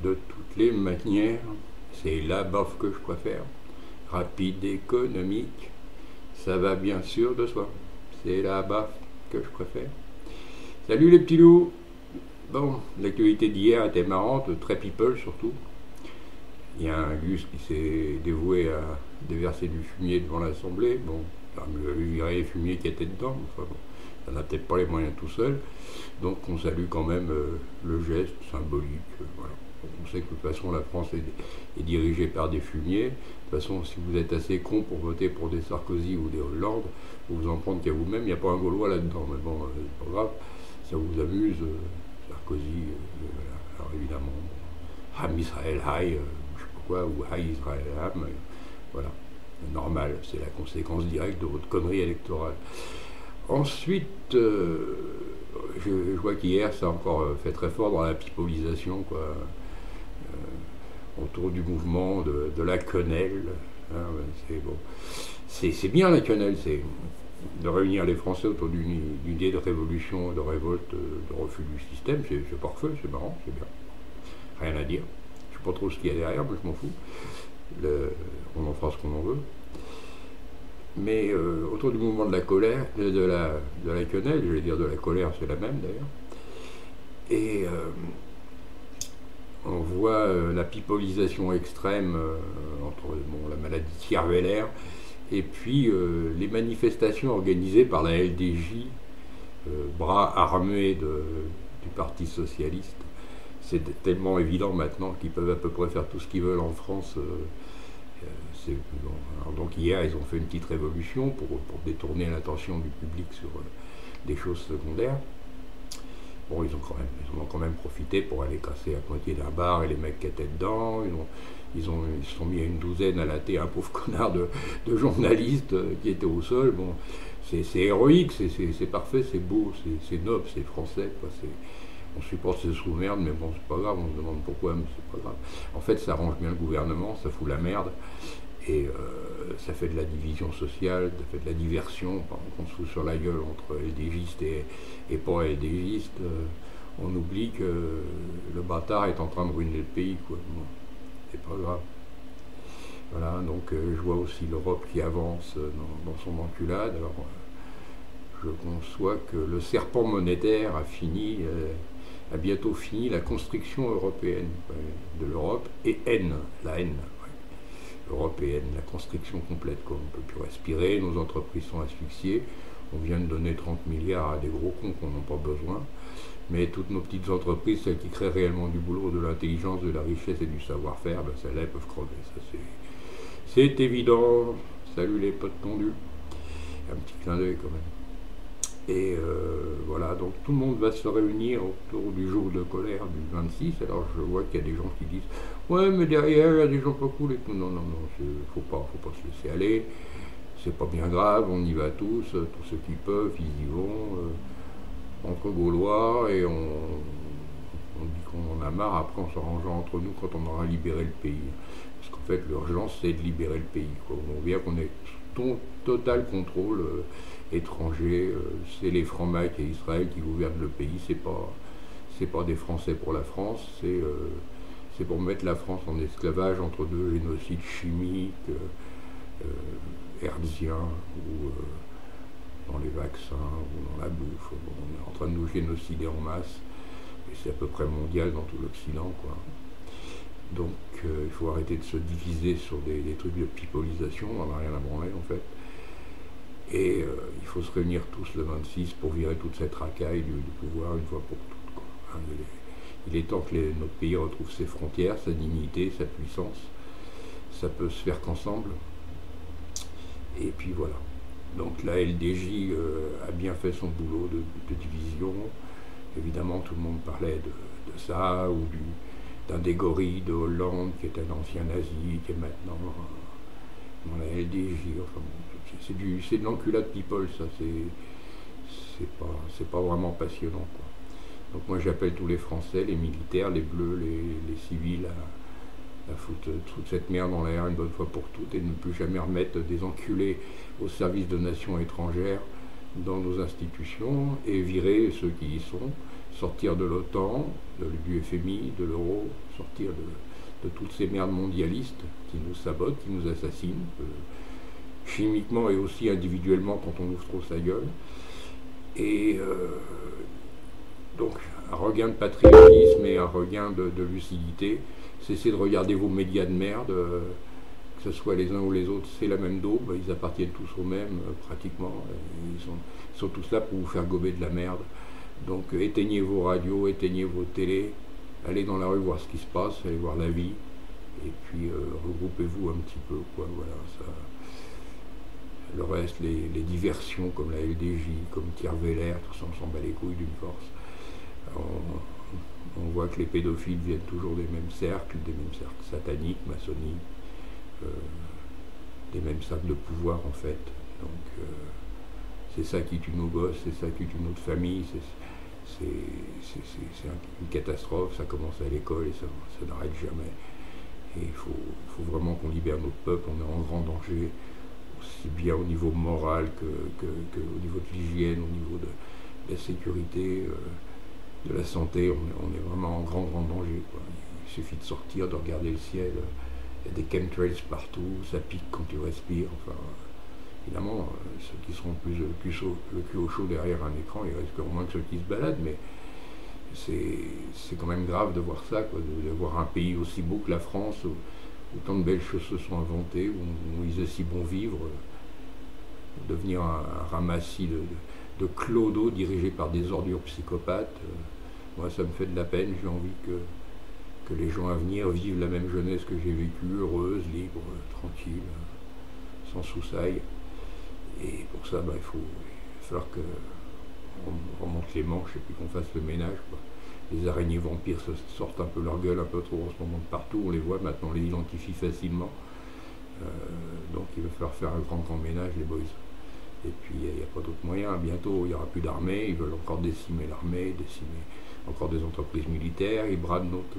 De toutes les manières, c'est la baffe que je préfère. Rapide, économique, ça va bien sûr de soi. C'est la baffe que je préfère. Salut les petits loups. Bon, l'actualité d'hier était marrante, très people surtout. Il y a un Gus qui s'est dévoué à déverser du fumier devant l'Assemblée. Bon, il a lui virer les fumiers qui étaient dedans. Enfin bon, ça n'a peut-être pas les moyens tout seul. Donc on salue quand même le geste symbolique. Voilà. Donc on sait que de toute façon la France est dirigée par des fumiers. De toute façon, si vous êtes assez con pour voter pour des Sarkozy ou des Hollande, vous vous en prendre qu'à vous-même. Il n'y a pas un Gaulois là-dedans, mais bon, c'est pas grave. Ça vous amuse, Sarkozy, voilà. Alors évidemment, Ham Israël Haï, je sais pas quoi, ou Haï Israël Ham, voilà, normal, c'est la conséquence directe de votre connerie électorale. Ensuite, je vois qu'hier, ça a encore fait très fort dans la pipolisation, quoi, autour du mouvement de la quenelle. Hein, c'est bon. C'est bien la quenelle, c'est de réunir les Français autour d'une idée de révolution, de révolte, de refus du système, c'est parfait, c'est marrant, c'est bien. Rien à dire. Je ne sais pas trop ce qu'il y a derrière, mais je m'en fous. On en fera ce qu'on en veut. Mais autour du mouvement de la colère, de la quenelle, je vais dire de la colère, c'est la même d'ailleurs. Et on voit la pipolisation extrême entre la maladie de Thierveller et puis les manifestations organisées par la LDJ, bras armés du Parti Socialiste. C'est tellement évident maintenant qu'ils peuvent à peu près faire tout ce qu'ils veulent en France. Bon. Alors donc hier, ils ont fait une petite révolution pour détourner l'attention du public sur des choses secondaires. Bon, ils en ont quand même profité pour aller casser la moitié d'un bar et les mecs qui étaient dedans. Ils se sont mis à une douzaine à latter un pauvre connard de journalistes qui étaient au sol. Bon, c'est héroïque, c'est parfait, c'est beau, c'est noble, c'est français, quoi. On supporte ces sous-merdes, mais bon, c'est pas grave, on se demande pourquoi, mais c'est pas grave. En fait, ça arrange bien le gouvernement, ça fout la merde, et ça fait de la division sociale, ça fait de la diversion, on se fout sur la gueule entre LDgistes et pas LDgistes. On oublie que le bâtard est en train de ruiner le pays, quoi. Bon, c'est pas grave. Voilà, donc je vois aussi l'Europe qui avance dans son enculade. Alors, je conçois que le serpent monétaire a bientôt fini la construction européenne de l'Europe et la haine européenne, la construction complète, quoi. On ne peut plus respirer, nos entreprises sont asphyxiées, on vient de donner 30 milliards à des gros cons qu'on n'a pas besoin, mais toutes nos petites entreprises, celles qui créent réellement du boulot, de l'intelligence, de la richesse et du savoir-faire, ben celles-là elles peuvent crever, ça c'est évident. Salut les potes tondus, un petit clin d'œil quand même. Et voilà, donc tout le monde va se réunir autour du jour de colère du 26. Alors je vois qu'il y a des gens qui disent ouais, mais derrière il y a des gens pas cool et tout. Non, non, non, faut pas se laisser aller. C'est pas bien grave, on y va tous ceux qui peuvent, ils y vont, entre Gaulois, et on dit qu'on en a marre. Après, on s'arrangera entre nous quand on aura libéré le pays. Parce qu'en fait, l'urgence, c'est de libérer le pays, quoi. On voit qu'on est sous total contrôle étranger. C'est les Francs-Macs et Israël qui gouvernent le pays. C'est pas des Français pour la France. C'est pour mettre la France en esclavage entre deux génocides chimiques, hertziens, ou dans les vaccins, ou dans la bouffe. Bon, on est en train de nous génocider en masse. Et c'est à peu près mondial dans tout l'Occident, quoi. Donc il faut arrêter de se diviser sur des trucs de pipolisation, on n'en a rien à branler en fait. Et il faut se réunir tous le 26 pour virer toute cette racaille du pouvoir une fois pour toutes, quoi. Hein, il est temps que notre pays retrouve ses frontières, sa dignité, sa puissance. Ça peut se faire qu'ensemble. Et puis voilà. Donc la LDJ a bien fait son boulot de division. Évidemment, tout le monde parlait de ça, ou d'un des gorilles de Hollande, qui est un ancien nazi, qui est maintenant dans la LDJ. Enfin, c'est de l'enculade people, ça. C'est pas vraiment passionnant, quoi. Donc moi, j'appelle tous les Français, les militaires, les bleus, les civils, à foutre toute cette merde en l'air une bonne fois pour toutes, et ne plus jamais remettre des enculés au service de nations étrangères dans nos institutions et virer ceux qui y sont, sortir de l'OTAN, du FMI, de l'euro, sortir de toutes ces merdes mondialistes qui nous sabotent, qui nous assassinent, chimiquement et aussi individuellement quand on ouvre trop sa gueule. Et donc un regain de patriotisme et un regain de lucidité. Cessez de regarder vos médias de merde, que ce soit les uns ou les autres, c'est la même daube, ils appartiennent tous au même pratiquement. Ils sont tous là pour vous faire gober de la merde. Donc éteignez vos radios, éteignez vos télés, allez dans la rue voir ce qui se passe, allez voir la vie, et puis regroupez-vous un petit peu, quoi. Voilà, ça. Le reste, les diversions comme la LDJ, comme Tirveller, tout ça, on s'en bat les couilles d'une force. On voit que les pédophiles viennent toujours des mêmes cercles sataniques, maçonniques, des mêmes cercles de pouvoir en fait. Donc c'est ça qui tue nos gosses, c'est ça qui tue notre famille, c'est une catastrophe, ça commence à l'école et ça n'arrête jamais. Et il faut vraiment qu'on libère notre peuple, on est en grand danger, aussi bien au niveau moral que au niveau de l'hygiène, au niveau de la sécurité, de la santé, on est vraiment en grand danger, quoi. Il suffit de sortir, de regarder le ciel, il y a des chemtrails partout, ça pique quand tu respires, enfin, évidemment, ceux qui seront plus le cul au chaud derrière un écran, ils risqueront moins que ceux qui se baladent, mais c'est quand même grave de voir ça, quoi, de voir un pays aussi beau que la France, où tant de belles choses se sont inventées, où il faisait si bon vivre, devenir un ramassis de clodos dirigés par des ordures psychopathes. Moi, ça me fait de la peine, j'ai envie que les gens à venir vivent la même jeunesse que j'ai vécue, heureuse, libre, tranquille, sans soussailles. Et pour ça, il va falloir qu'on remonte les manches et puis qu'on fasse le ménage, quoi. Les araignées vampires sortent un peu leur gueule un peu trop en ce moment de partout, on les voit maintenant, on les identifie facilement. Donc il va falloir faire un grand ménage, les boys. Et puis il n'y a pas d'autre moyen, bientôt il n'y aura plus d'armée, ils veulent encore décimer l'armée, décimer encore des entreprises militaires, ils bradent notre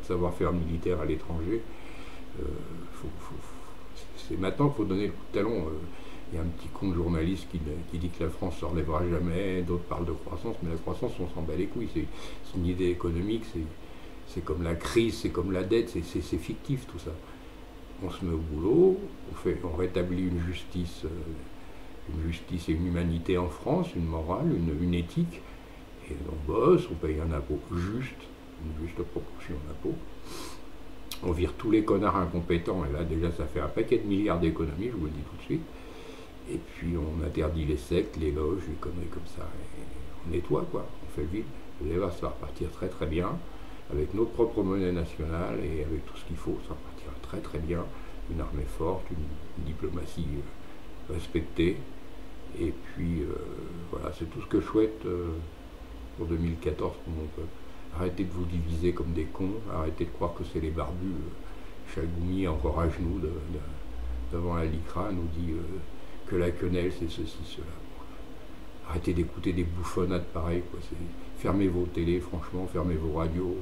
savoir-faire militaire à l'étranger. C'est maintenant qu'il faut donner le coup de talon. Il y a un petit con de journaliste qui dit que la France ne se relèvera jamais, d'autres parlent de croissance, mais la croissance, on s'en bat les couilles. C'est une idée économique, c'est comme la crise, c'est comme la dette, c'est fictif tout ça. On se met au boulot, on rétablit une justice et une humanité en France, une morale, une éthique, et on bosse, on paye un impôt juste, une juste proportion d'impôt. On vire tous les connards incompétents, et là déjà ça fait un paquet de milliards d'économies, je vous le dis tout de suite. Et puis on interdit les sectes, les loges, les conneries comme ça, et on nettoie, quoi, on fait le vide. Vous allez voir, ça va repartir très très bien, avec notre propre monnaie nationale et avec tout ce qu'il faut, ça repartira très très bien. Une armée forte, une diplomatie respectée, et puis voilà, c'est tout ce que je souhaite pour 2014 pour mon peuple. Arrêtez de vous diviser comme des cons, arrêtez de croire que c'est les barbus. Chagoumi, encore à genoux devant la LICRA, nous dit que la quenelle c'est ceci, cela. Arrêtez d'écouter des bouffonnades pareilles, quoi. Fermez vos télés, franchement, fermez vos radios.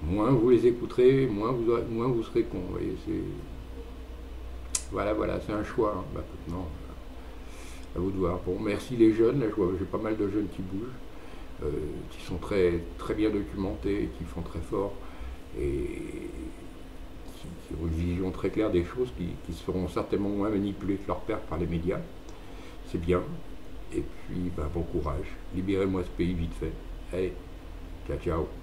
Moins vous les écouterez, moins vous serez cons. Voilà, c'est un choix. Hein. Maintenant, à vous de voir. Bon, merci les jeunes, là je vois, j'ai pas mal de jeunes qui bougent, qui sont très, très bien documentés, et qui font très fort, et qui ont une vision très claire des choses, qui se feront certainement moins manipuler que leur père par les médias. C'est bien. Et puis, bon courage. Libérez-moi ce pays vite fait. Allez, ciao, ciao.